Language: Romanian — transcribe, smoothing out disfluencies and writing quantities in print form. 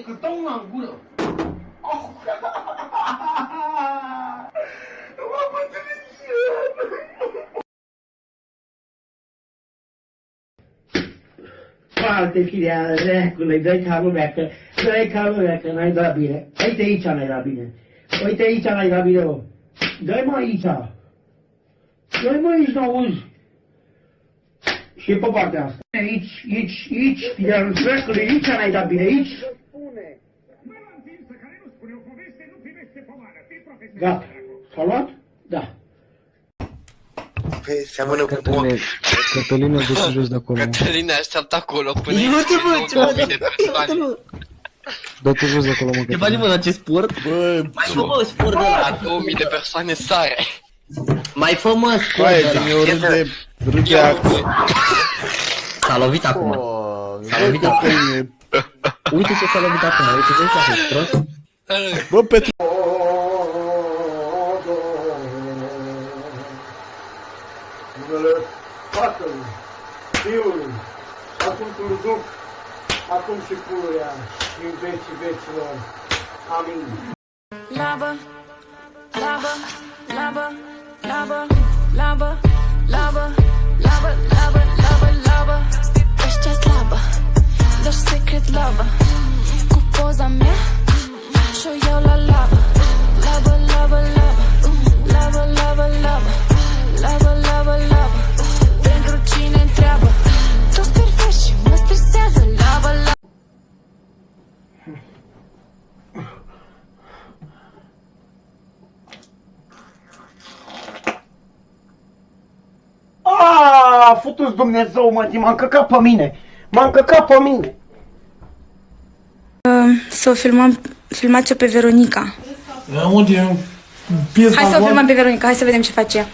că dau una în gură. Nu m-am înțeles. Foarte firea, recule, dă-i ca lumea, că n-ai dat bine. Uite aici n-ai dat bine. Uite aici n-ai dat bine, mă. Dă-i mă aici. Dă-i mă aici, n-auzi. Și pe partea asta. Aici, firea, recule, aici n-ai dat bine, aici. Gata. S-a luat? Da. Păi, seamănă cu ochi. Cătălina, de ce joci de acolo? Cătălina așteaptă acolo până Eu te văd, ce bani, Dă-te jos de acolo, mă, Ce faci, mă, la ce sport? Bă, Mai fă, mă, sport de la la... 2000 de persoane sare. Mai fă, mă, sport Aia, de din la... eu râde acum. S-a lovit acum. S-a lovit acum. Uite ce s-a lovit acum, uite ce s-a făcut, prost. Bă, Petru... Numele Tatălui, Fiului, acum tu duc, acum și pururea, și în vecii vecilor. Amin. Labă, labă, labă, labă, labă, labă, labă, labă, labă, labă. Ăștia slabă, dă-și secret labă. Cu poza mea și-o iau la labă. Labă, labă, labă, labă, labă, labă. Labă, labă, labă, pentru cine întreabă. Toți perfecti și mă stresează. Labă, labă. Aaaa, futu-ți Dumnezeu, mă, m-a încăcat pe mine. M-a încăcat pe mine. Să o filmați-o pe Veronica. Unde? Hai să o filmăm pe Veronica, hai să vedem ce face ea.